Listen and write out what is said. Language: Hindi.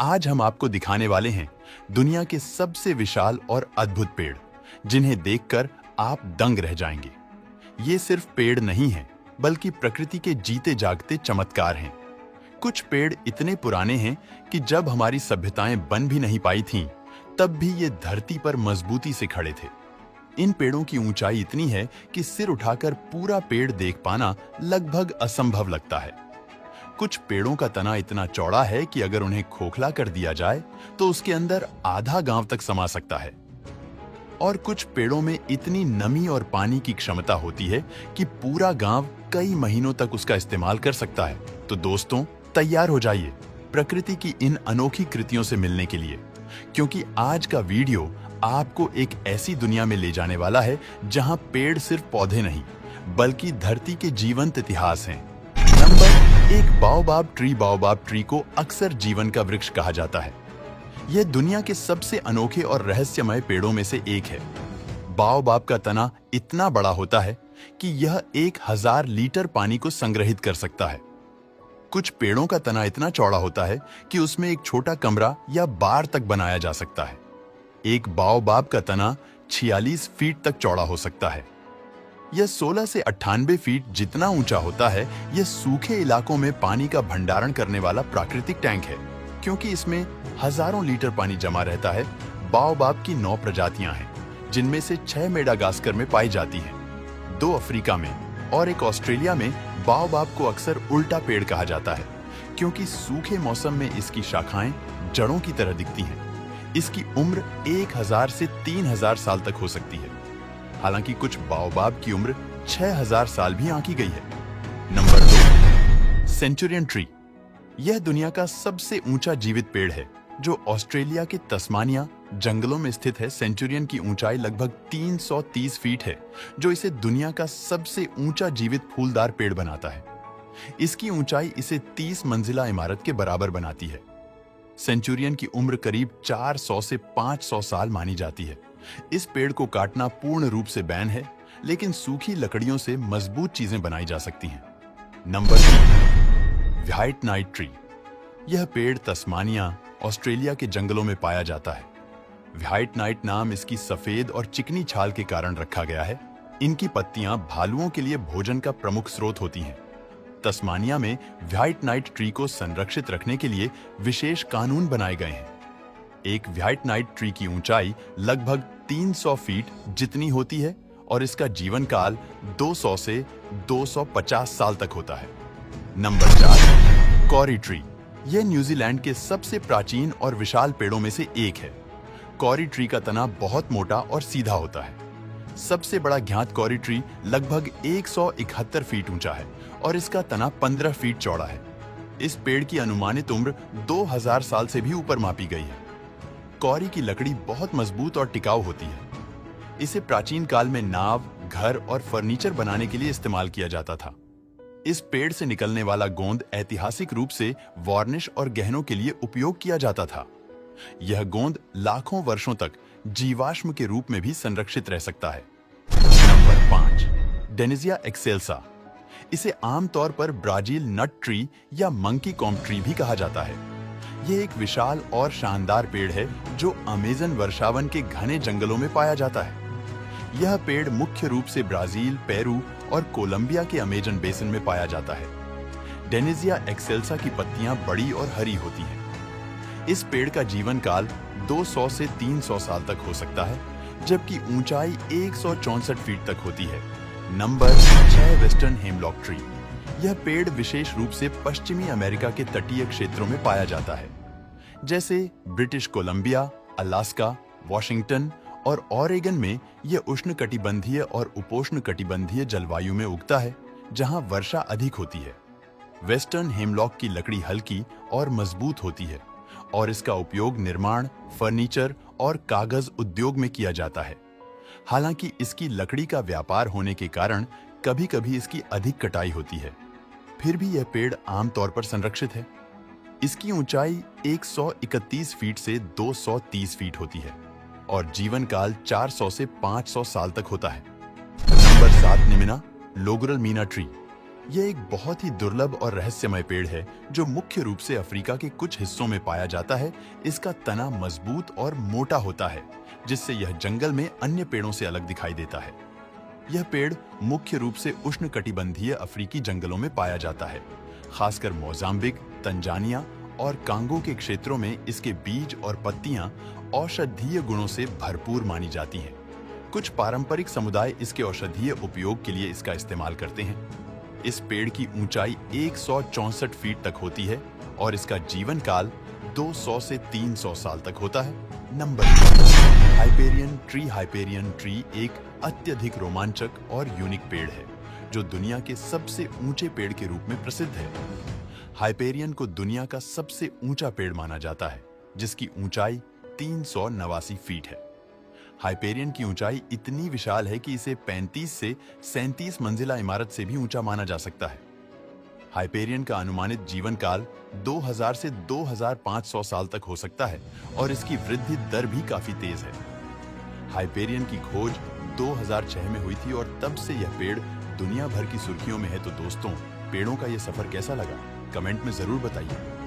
आज हम आपको दिखाने वाले हैं दुनिया के सबसे विशाल और अद्भुत पेड़, जिन्हें देखकर आप दंग रह जाएंगे। ये सिर्फ पेड़ नहीं हैं, बल्कि प्रकृति के जीते जागते चमत्कार हैं। कुछ पेड़ इतने पुराने हैं कि जब हमारी सभ्यताएं बन भी नहीं पाई थीं, तब भी ये धरती पर मजबूती से खड़े थे। इन पेड़ों की ऊंचाई इतनी है कि सिर उठाकर पूरा पेड़ देख पाना लगभग असंभव लगता है। कुछ पेड़ों का तना इतना चौड़ा है कि अगर उन्हें खोखला कर दिया जाए तो उसके अंदर आधा गांव तक समा सकता है। और कुछ पेड़ों में इतनी नमी और पानी की क्षमता होती है कि पूरा गांव कई महीनों तक उसका इस्तेमाल कर सकता है। तो दोस्तों, तैयार हो जाइए प्रकृति की इन अनोखी कृतियों से मिलने के लिए, क्योंकि आज का वीडियो आपको एक ऐसी दुनिया में ले जाने वाला है जहां पेड़ सिर्फ पौधे नहीं, बल्कि धरती के जीवंत इतिहास हैं। नंबर एक, बाओबाब ट्री को अक्सर जीवन का वृक्ष कहा जाता है। यह दुनिया के सबसे अनोखे और रहस्यमय पेड़ों में से एक है। बाओबाब का तना इतना बड़ा होता है कि यह 1000 लीटर पानी को संग्रहित कर सकता है। कुछ पेड़ों का तना इतना चौड़ा होता है कि उसमें एक छोटा कमरा या बार तक बनाया जा सकता है। एक बाओबाब का तना 46 फीट तक चौड़ा हो सकता है। यह 16 से 98 फीट जितना ऊंचा होता है। यह सूखे इलाकों में पानी का भंडारण करने वाला प्राकृतिक टैंक है, क्योंकि इसमें हजारों लीटर पानी जमा रहता है। बाओबाब की 9 प्रजातियां हैं, जिनमें से 6 मेडागास्कर में पाई जाती हैं, 2 अफ्रीका में और एक ऑस्ट्रेलिया में। बाओबाब को अक्सर उल्टा पेड़ कहा जाता है, क्योंकि सूखे मौसम में इसकी शाखाएं जड़ों की तरह दिखती हैं। इसकी उम्र 1000 से 3000 साल तक हो सकती है। हालांकि कुछ बाओबाब की उम्र 6000 साल भी आंकी गई है। Number 2, Centurion tree. यह दुनिया का सबसे ऊंचा जीवित पेड़ है, जो ऑस्ट्रेलिया के तस्मानिया जंगलों में स्थित है। सेंचुरियन की ऊंचाई लगभग 330 फीट है, जो इसे दुनिया का सबसे ऊंचा जीवित फूलदार पेड़ बनाता है। इसकी ऊंचाई इसे 30 मंजिला इमारत के बराबर बनाती है। सेंचुरियन की उम्र करीब 400 से 500 साल मानी जाती है। इस पेड़ को काटना पूर्ण रूप से बैन है, लेकिन सूखी लकड़ियों से मजबूत चीजें बनाई जा सकती हैं। Number 3, white night tree. यह पेड़ तस्मानिया, ऑस्ट्रेलिया के जंगलों में पाया जाता है। व्हाइट नाइट नाम इसकी सफेद और चिकनी छाल के कारण रखा गया है। इनकी पत्तियां भालुओं के लिए भोजन का प्रमुख स्रोत होती हैं। तस्मानिया में व्हाइट नाइट ट्री को संरक्षित रखने के लिए विशेष कानून बनाए गए हैं। एक व्हाइट नाइट ट्री की ऊंचाई लगभग 300 फीट जितनी होती है और इसका जीवन काल 200 से 250 साल तक होता है। Number 4, Carry tree. यह न्यूजीलैंड के सबसे प्राचीन और विशाल पेड़ों में से एक है। कॉरी ट्री का तना बहुत मोटा और सीधा होता है। सबसे बड़ा ज्ञात कॉरी ट्री लगभग 171 फीट ऊंचा है और इसका तना 15 फीट चौड़ा है। इस पेड़ की अनुमानित उम्र 2000 साल से भी ऊपर मापी गई है। कॉरी की लकड़ी बहुत मजबूत और टिकाऊ होती है। इसे प्राचीन काल में नाव, घर और फर्नीचर बनाने के लिए इस्तेमाल किया जाता था। इस पेड़ से निकलने वाला गोंद ऐतिहासिक रूप से वार्निश और गहनों के लिए उपयोग किया जाता था। यह गोंद लाखों वर्षों तक जीवाश्म के रूप में भी संरक्षित रह सकता है। Number 5, डेनिजिया excelsa. इसे आमतौर पर ब्राजील नट ट्री या मंकी कॉम्ब ट्री भी कहा जाता है। यह एक विशाल और शानदार पेड़ है, जो अमेज़न वर्षावन के घने जंगलों में पाया जाता है। यह पेड़ मुख्य रूप से ब्राजील, पेरू और कोलंबिया के अमेज़न बेसिन में पाया जाता है। डेनिजिया एक्सेल्सा की पत्तियां बड़ी और हरी होती हैं। इस पेड़ का जीवन काल 200 से 300 साल तक हो सकता है, जबकि ऊंचाई 164 फीट तक होती है। Number 6, western hemlock tree. यह पेड़ विशेष रूप से पश्चिमी अमेरिका के तटीय क्षेत्रों में पाया जाता है, जैसे ब्रिटिश कोलंबिया, अलास्का, वॉशिंगटन और ऑरेगन में। यह उष्णकटिबंधीय और उपोष्णकटिबंधीय जलवायु में उगता है, जहां वर्षा अधिक होती है। वेस्टर्न हेमलॉक की लकड़ी हल्की और मजबूत होती है और इसका उपयोग निर्माण, फर्नीचर और कागज उद्योग में किया जाता है। हालांकि इसकी लकड़ी का व्यापार होने के कारण कभी-कभी इसकी अधिक कटाई होती है, फिर भी यह पेड़ आमतौर पर संरक्षित है। इसकी ऊंचाई 131 फीट से 230 फीट होती है और जीवन काल 400 से 500 साल तक होता है। नंबर 7, निमिना लोगरल मीना ट्री। यह एक बहुत ही दुर्लभ और रहस्यमय पेड़ है जो मुख्य रूप से अफ्रीका के कुछ हिस्सों में पाया जाता है। इसका तना मजबूत और मोटा होता है, जिससे यह जंगल में अन्य पेड़ों से अलग दिखाई देता है। यह पेड़ मुख्य रूप से उष्णकटिबंधीय अफ्रीकी जंगलों में पाया जाता है। खासकर मोजाम्बिक, तंजानिया और कांगो के क्षेत्रों में इसके बीज और पत्तियां औषधीय गुणों से भरपूर मानी जाती हैं। कुछ पारंपरिक समुदाय इसके औषधीय उपयोग के लिए इसका इस्तेमाल करते हैं। इस पेड़ की ऊंचाई 164 फीट तक होती है और इसका जीवन काल 200 से 300 साल तक होता है। नंबर 2, हाइपेरियन ट्री एक अत्यधिक रोमांचक और यूनिक पेड़ है जो दुनिया के सबसे ऊंचे पेड़ के रूप में प्रसिद्ध है। हाइपेरियन को दुनिया का सबसे ऊंचा पेड़ माना जाता है, जिसकी ऊंचाई 389 फीट है। हाइपेरियन की ऊंचाई इतनी विशाल है कि इसे 35 से 37 मंजिला इमारत से भी ऊंचा माना जा सकता है। हाइपेरियन का अनुमानित जीवन काल 2000 से 2500 साल तक हो सकता है और इसकी वृद्धि दर भी काफी तेज है। हाइपेरियन की खोज 2006 में हुई थी और तब से यह पेड़ दुनिया भर की सुर्खियों में है। तो दोस्तों, पेड़ों का यह सफर कैसा लगा? कमेंट में जरूर बताइए।